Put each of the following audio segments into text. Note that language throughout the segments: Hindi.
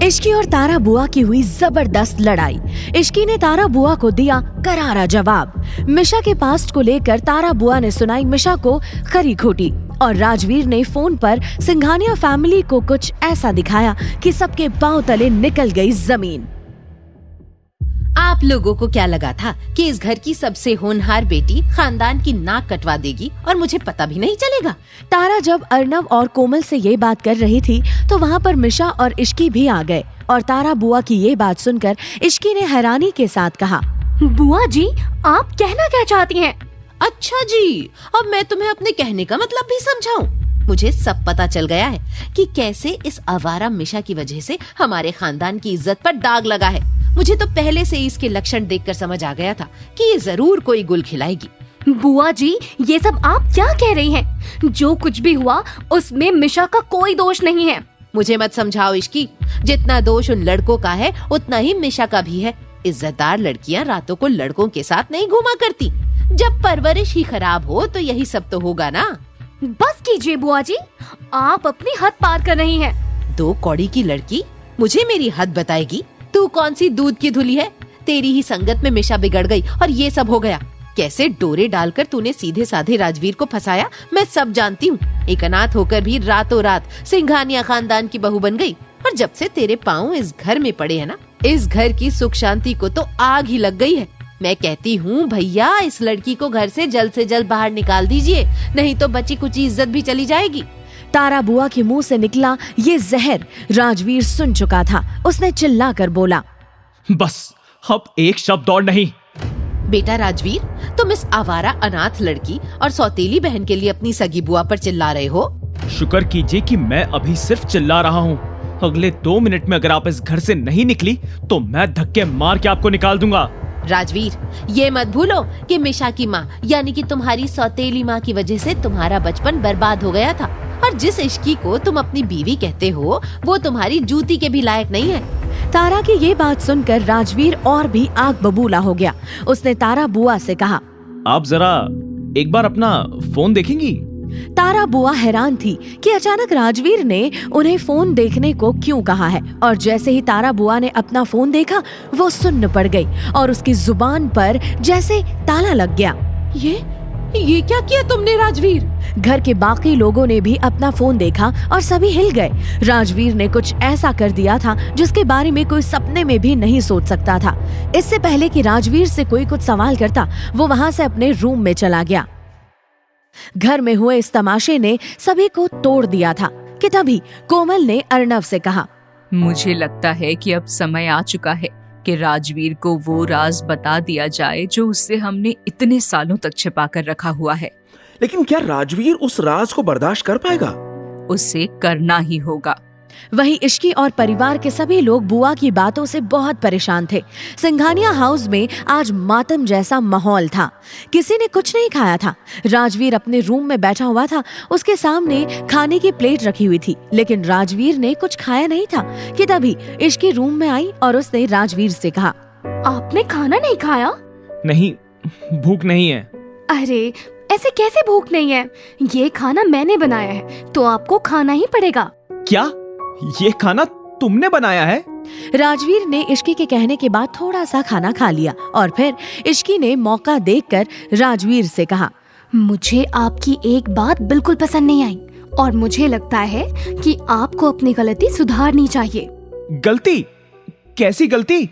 इश्की और तारा बुआ की हुई जबरदस्त लड़ाई। इश्की ने तारा बुआ को दिया करारा जवाब। मिशा के पास्ट को लेकर तारा बुआ ने सुनाई मिशा को खरी खोटी और राजवीर ने फोन पर सिंघानिया फैमिली को कुछ ऐसा दिखाया कि सबके पांव तले निकल गई जमीन। आप लोगों को क्या लगा था कि इस घर की सबसे होनहार बेटी खानदान की नाक कटवा देगी और मुझे पता भी नहीं चलेगा? तारा जब अर्नव और कोमल से ये बात कर रही थी तो वहाँ पर मिशा और इश्की भी आ गए और तारा बुआ की ये बात सुनकर इश्की ने हैरानी के साथ कहा, बुआ जी आप कहना क्या चाहती हैं? अच्छा जी, अब मैं तुम्हें अपने कहने का मतलब भी समझाऊं। मुझे सब पता चल गया है कि कैसे इस आवारा मिशा की वजह से हमारे खानदान की इज्जत पर दाग लगा है। मुझे तो पहले से इसके लक्षण देखकर समझ आ गया था कि ये जरूर कोई गुल खिलाएगी। बुआ जी ये सब आप क्या कह रही हैं? जो कुछ भी हुआ उसमें मिशा का कोई दोष नहीं है। मुझे मत समझाओ इश्की, जितना दोष उन लड़कों का है उतना ही मिशा का भी है। इज्जतदार लड़कियां रातों को लड़कों के साथ नहीं घूमा करती। जब परवरिश ही खराब हो तो यही सब तो होगा ना। बस कीजिए बुआ जी, आप अपनी हद पार कर रही हैं। 2 कौड़ी की लड़की मुझे मेरी हद बताएगी? तू कौन सी दूध की धुली है? तेरी ही संगत में मिशा बिगड़ गई और ये सब हो गया। कैसे डोरे डालकर तूने सीधे साधे राजवीर को फंसाया मैं सब जानती हूँ। एक अनाथ होकर भी रातों रात सिंघानिया खानदान की बहू बन गई और जब से तेरे पाँव इस घर में पड़े हैं ना, इस घर की सुख शांति को तो आग ही लग गई है। मैं कहती हूँ भैया इस लड़की को घर से जल्द बाहर निकाल दीजिए, नहीं तो बची कुछ इज्जत भी चली जाएगी। तारा बुआ के मुंह से निकला ये जहर राजवीर सुन चुका था। उसने चिल्लाकर बोला, बस अब एक शब्द और नहीं। बेटा राजवीर, तुम इस आवारा अनाथ लड़की और सौतेली बहन के लिए अपनी सगी बुआ पर चिल्ला रहे हो? शुक्र कीजिए कि मैं अभी सिर्फ चिल्ला रहा हूँ। अगले 2 मिनट में अगर आप इस घर से नहीं निकली तो मैं धक्के मार के आपको निकाल दूंगा। राजवीर ये मत भूलो कि मिशा की माँ यानी कि तुम्हारी सौतेली माँ की वजह से तुम्हारा बचपन बर्बाद हो गया था और जिस इश्की को तुम अपनी बीवी कहते हो वो तुम्हारी जूती के भी लायक नहीं है। तारा की ये बात सुनकर राजवीर और भी आग बबूला हो गया। उसने तारा बुआ से कहा, आप जरा एक बार अपना फोन देखेंगी? तारा बुआ हैरान थी कि अचानक राजवीर ने उन्हें फोन देखने को क्यों कहा है और जैसे ही तारा बुआ ने अपना फोन देखा वो सुन्न पड़ गई और उसकी जुबान पर जैसे ताला लग गया। ये क्या किया तुमने राजवीर? घर के बाकी लोगों ने भी अपना फोन देखा और सभी हिल गए। राजवीर ने कुछ ऐसा कर दिया था जिसके बारे में कोई सपने में भी नहीं सोच सकता था। इससे पहले कि राजवीर से कोई कुछ सवाल करता वो वहाँ से अपने रूम में चला गया। घर में हुए इस तमाशे ने सभी को तोड़ दिया था कि तभी कोमल ने अर्नव से कहा, मुझे लगता है कि अब समय आ चुका है कि राजवीर को वो राज बता दिया जाए जो उससे हमने इतने सालों तक छिपा कर रखा हुआ है। लेकिन क्या राजवीर उस राज को बर्दाश्त कर पाएगा? उसे करना ही होगा। वहीं इश्की और परिवार के सभी लोग बुआ की बातों से बहुत परेशान थे। सिंघानिया हाउस में आज मातम जैसा माहौल था। किसी ने कुछ नहीं खाया था। राजवीर अपने रूम में बैठा हुआ था। उसके सामने खाने की प्लेट रखी हुई थी लेकिन राजवीर ने कुछ खाया नहीं था कि तभी इश्की रूम में आई और उसने राजवीर से कहा, आपने खाना नहीं खाया? नहीं, भूख नहीं है। अरे ऐसे कैसे भूख नहीं है? ये खाना मैंने बनाया है तो आपको खाना ही पड़ेगा। क्या ये खाना तुमने बनाया है? राजवीर ने इश्की के कहने के बाद थोड़ा सा खाना खा लिया और फिर इश्की ने मौका देखकर राजवीर से कहा, मुझे आपकी एक बात बिल्कुल पसंद नहीं आई और मुझे लगता है कि आपको अपनी गलती सुधारनी चाहिए। गलती? कैसी गलती?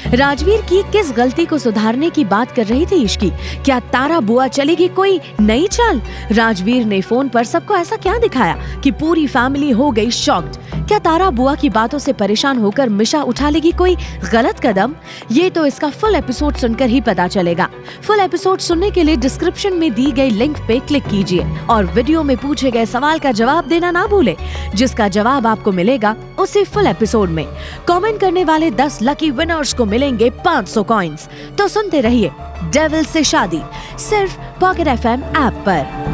राजवीर की किस गलती को सुधारने की बात कर रही थी इश्की? क्या तारा बुआ चलेगी कोई नई चाल? राजवीर ने फोन पर सबको ऐसा क्या दिखाया कि पूरी फैमिली हो गई शॉक्ड? क्या तारा बुआ की बातों से परेशान होकर मिशा उठा लेगी कोई गलत कदम? ये तो इसका फुल एपिसोड सुनकर ही पता चलेगा। फुल एपिसोड सुनने के लिए डिस्क्रिप्शन में दी गई लिंक पे क्लिक कीजिए और वीडियो में पूछे गए सवाल का जवाब देना ना भूले, जिसका जवाब आपको मिलेगा उसी फुल एपिसोड में। कमेंट करने वाले 10 लकी विनर्स को मिलेंगे 500 कॉइंस। तो सुनते रहिए डेविल से शादी सिर्फ पॉकेट FM ऐप पर।